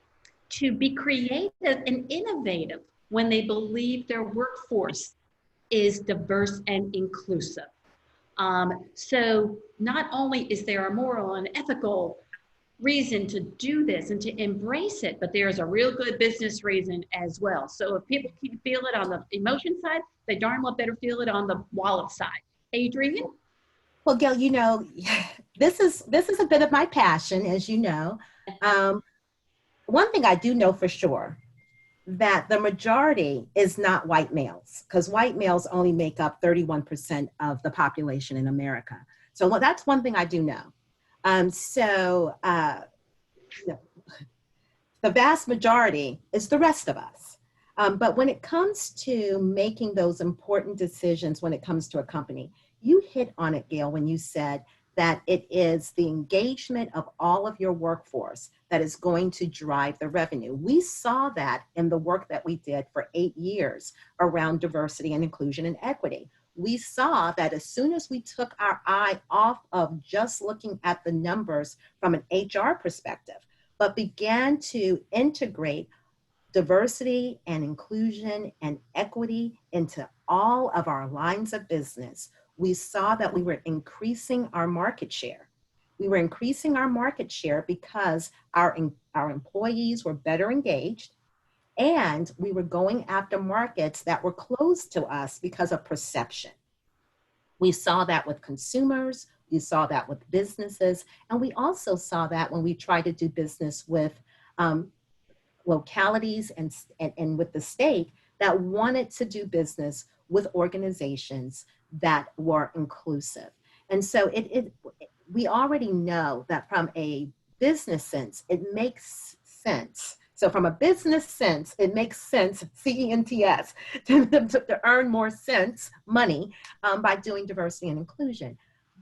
to be creative and innovative when they believe their workforce is diverse and inclusive. So not only is there a moral and ethical reason to do this and to embrace it, but there's a real good business reason as well. So if people can't feel it on the emotion side, they darn well better feel it on the wallet side. Adrienne? Well, Gail, you know, this is a bit of my passion, as you know. one thing I do know for sure, that the majority is not white males, because white males only make up 31% of the population in America. So that's one thing I do know. You know, the vast majority is the rest of us. But when it comes to making those important decisions, when it comes to a company, you hit on it, Gail, when you said that it is the engagement of all of your workforce that is going to drive the revenue. We saw that in the work that we did for 8 years around diversity and inclusion and equity. We saw that as soon as we took our eye off of just looking at the numbers from an HR perspective, but began to integrate diversity and inclusion and equity into all of our lines of business, we saw that we were increasing our market share. We were increasing our market share because our employees were better engaged, and we were going after markets that were closed to us because of perception. We saw that with consumers, we saw that with businesses, and we also saw that when we tried to do business with localities and with the state that wanted to do business with organizations that were inclusive. And so we already know that from a business sense, it makes sense. So from a business sense, it makes sense, CENTS, to earn more sense, money, by doing diversity and inclusion.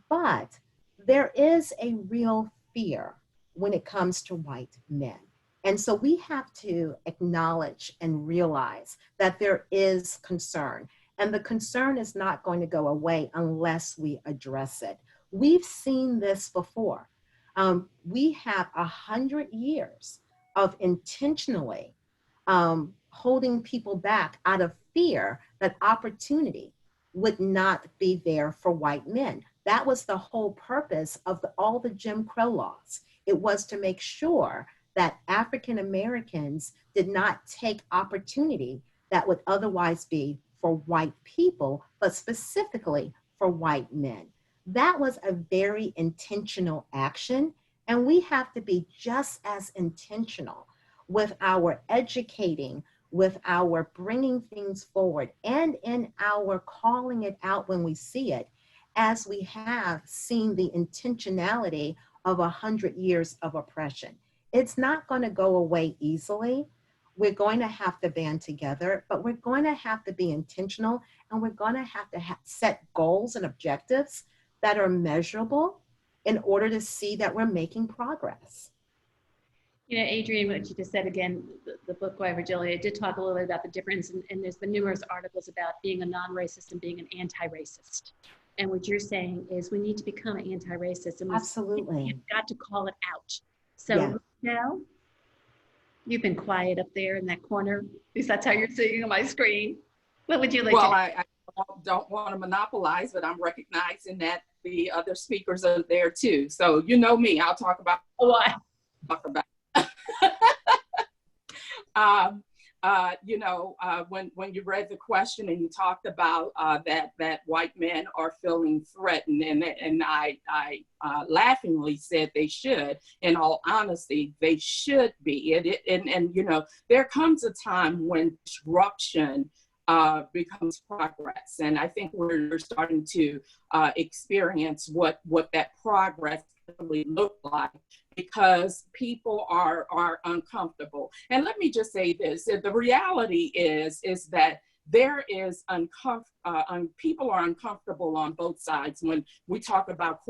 But there is a real fear when it comes to white men. And so we have to acknowledge and realize that there is concern. And the concern is not going to go away unless we address it. We've seen this before. We have 100 years of intentionally holding people back out of fear that opportunity would not be there for white men. That was the whole purpose of all the Jim Crow laws. It was to make sure that African Americans did not take opportunity that would otherwise be for white people, but specifically for white men. That was a very intentional action, and we have to be just as intentional with our educating, with our bringing things forward, and in our calling it out when we see it, as we have seen the intentionality of 100 years of oppression. It's not going to go away easily. We're going to have to band together, but we're going to have to be intentional, and we're going to have to set goals and objectives that are measurable in order to see that we're making progress. You know, Adrienne, what you just said again, the book by Virgilia did talk a little bit about the difference, and there's been numerous articles about being a non-racist and being an anti-racist. And what you're saying is we need to become anti-racist. And Absolutely. You've got to call it out. So Yeah. now, you've been quiet up there in that corner. At least that's how you're seeing on my screen. What would you like well, to I don't want to monopolize, but I'm recognizing that the other speakers are there too. So you know me, I'll talk about what? Talk about. When you read the question and you talked about that white men are feeling threatened, and I laughingly said they should. In all honesty, they should be. And there comes a time when disruption becomes progress, and I think we're starting to experience what that progress really look like, because people are uncomfortable. And let me just say this: the reality is that there is people are uncomfortable on both sides when we talk about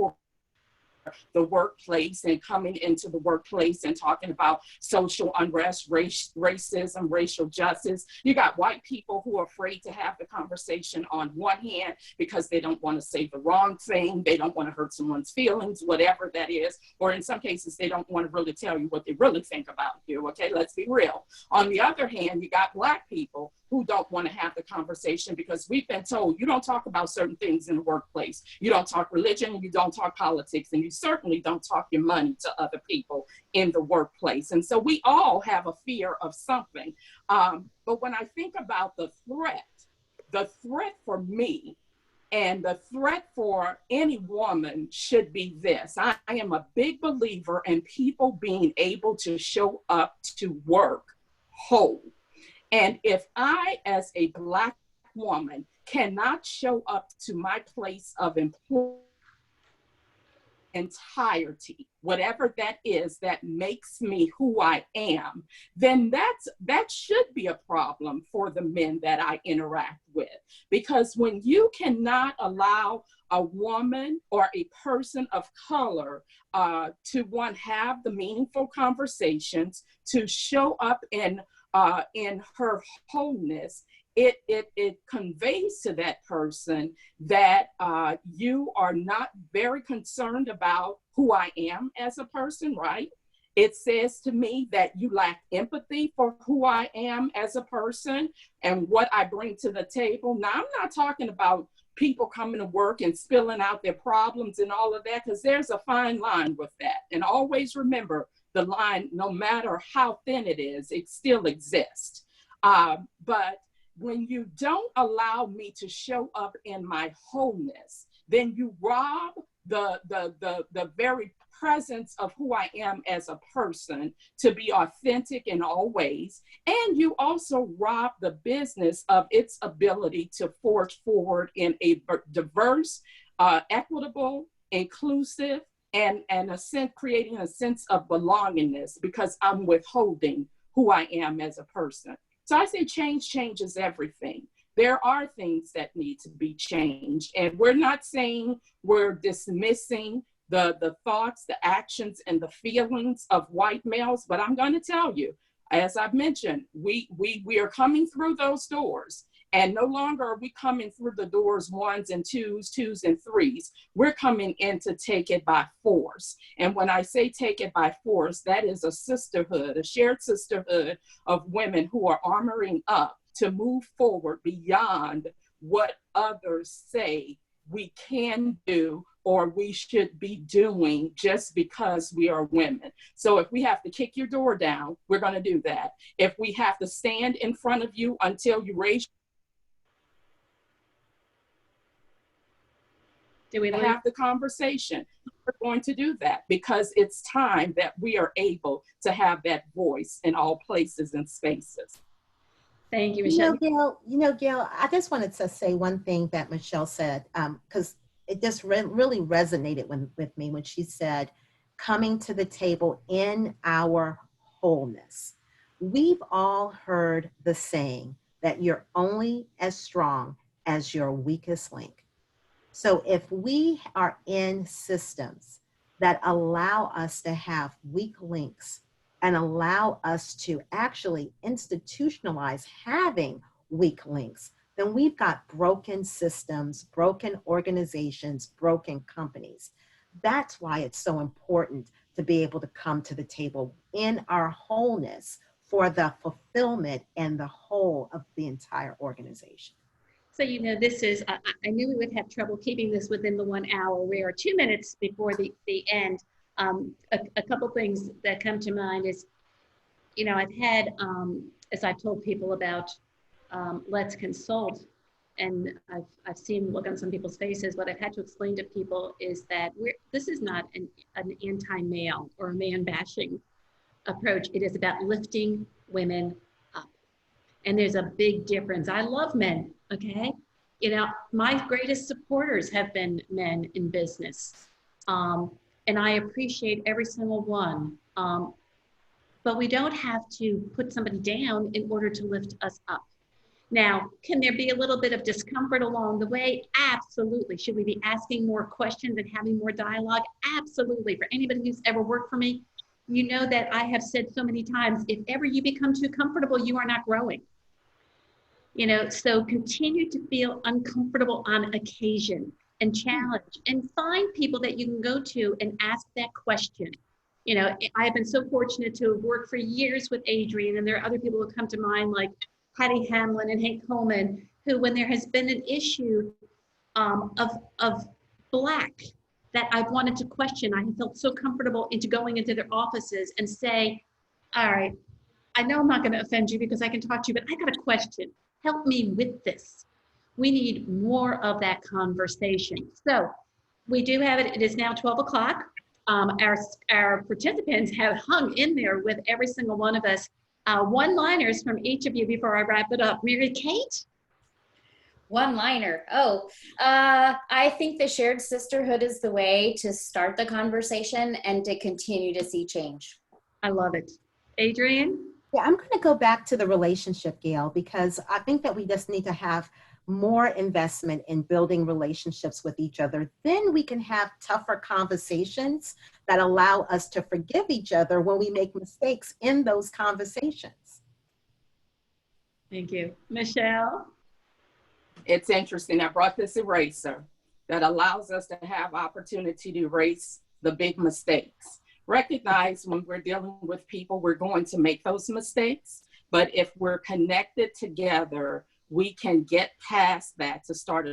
the workplace and coming into the workplace and talking about social unrest, racism, racial justice. You got white people who are afraid to have the conversation on one hand because they don't want to say the wrong thing, they don't want to hurt someone's feelings, whatever that is, or in some cases they don't want to really tell you what they really think about you. Okay, let's be real. On the other hand, you got Black people who don't want to have the conversation because we've been told you don't talk about certain things in the workplace. You don't talk religion, you don't talk politics, and you certainly don't talk your money to other people in the workplace. And so we all have a fear of something. But when I think about the threat for me And the threat for any woman should be this. I am a big believer in people being able to show up to work whole. And if I, as a Black woman, cannot show up to my place of employment entirety, whatever that is that makes me who I am, then that should be a problem for the men that I interact with. Because when you cannot allow a woman or a person of color to have the meaningful conversations, to show up in her wholeness, it conveys to that person that you are not very concerned about who I am as a person, right? It says to me that you lack empathy for who I am as a person and what I bring to the table. Now, I'm not talking about people coming to work and spilling out their problems and all of that, because there's a fine line with that. And always remember the line, no matter how thin it is, it still exists. But when you don't allow me to show up in my wholeness, then you rob the very presence of who I am as a person to be authentic in all ways. And you also rob the business of its ability to forge forward in a diverse, equitable, inclusive, and creating a sense of belongingness, because I'm withholding who I am as a person. So I say change changes everything. There are things that need to be changed. And we're not saying we're dismissing the thoughts, the actions, and the feelings of white males, but I'm going to tell you, as I've mentioned, we are coming through those doors. And no longer are we coming through the doors ones and twos and threes. We're coming in to take it by force. And when I say take it by force, that is a sisterhood, a shared sisterhood of women who are armoring up to move forward beyond what others say we can do or we should be doing just because we are women. So if we have to kick your door down, we're going to do that. If we have to stand in front of you until you raise have the conversation, we're going to do that, because it's time that we are able to have that voice in all places and spaces. Thank you, Michelle. Gail, I just wanted to say one thing that Michelle said, because it just really resonated with me when she said, coming to the table in our wholeness. We've all heard the saying that you're only as strong as your weakest link. So if we are in systems that allow us to have weak links and allow us to actually institutionalize having weak links, then we've got broken systems, broken organizations, broken companies. That's why it's so important to be able to come to the table in our wholeness for the fulfillment and the whole of the entire organization. So, this is, I knew we would have trouble keeping this within the 1 hour. We are 2 minutes before the end. A couple things that come to mind is, I've had, as I've told people about Let's Consult, and I've seen the look on some people's faces, what I've had to explain to people is that this is not an anti-male or a man-bashing approach. It is about lifting women up. And there's a big difference. I love men, okay? My greatest supporters have been men in business. And I appreciate every single one. But we don't have to put somebody down in order to lift us up. Now, can there be a little bit of discomfort along the way? Absolutely. Should we be asking more questions and having more dialogue? Absolutely. For anybody who's ever worked for me, you know that I have said so many times, if ever you become too comfortable, you are not growing. So continue to feel uncomfortable on occasion and challenge and find people that you can go to and ask that question. I have been so fortunate to have worked for years with Adrienne, and there are other people who come to mind like Patty Hamlin and Hank Coleman, who, when there has been an issue of Black that I've wanted to question, I have felt so comfortable into going into their offices and say, all right, I know I'm not going to offend you because I can talk to you, but I got a question. Help me with this. We need more of that conversation. So we do have it. It is now 12 o'clock. Our participants have hung in there with every single one of us. One-liners from each of you before I wrap it up. Mary Kate? One liner. I think the shared sisterhood is the way to start the conversation and to continue to see change. I love it. Adrienne? Yeah, I'm going to go back to the relationship, Gail, because I think that we just need to have more investment in building relationships with each other. Then we can have tougher conversations that allow us to forgive each other when we make mistakes in those conversations. Thank you. Michelle? It's interesting. I brought this eraser that allows us to have opportunity to erase the big mistakes. Recognize when we're dealing with people, we're going to make those mistakes, but if we're connected together, we can get past that to start.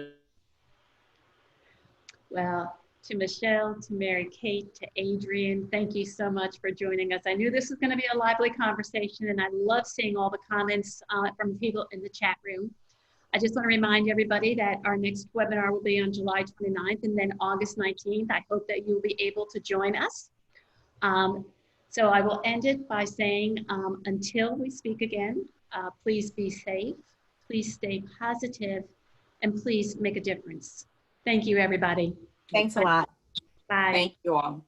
Well, to Michelle, to Mary Kate, to Adrienne, thank you so much for joining us. I knew this was going to be a lively conversation, and I love seeing all the comments from people in the chat room. I just want to remind everybody that our next webinar will be on July 29th and then August 19th. I hope that you'll be able to join us. So I will end it by saying, until we speak again, please be safe, please stay positive, and please make a difference. Thank you, everybody. Thanks a lot. Bye. Thank you all.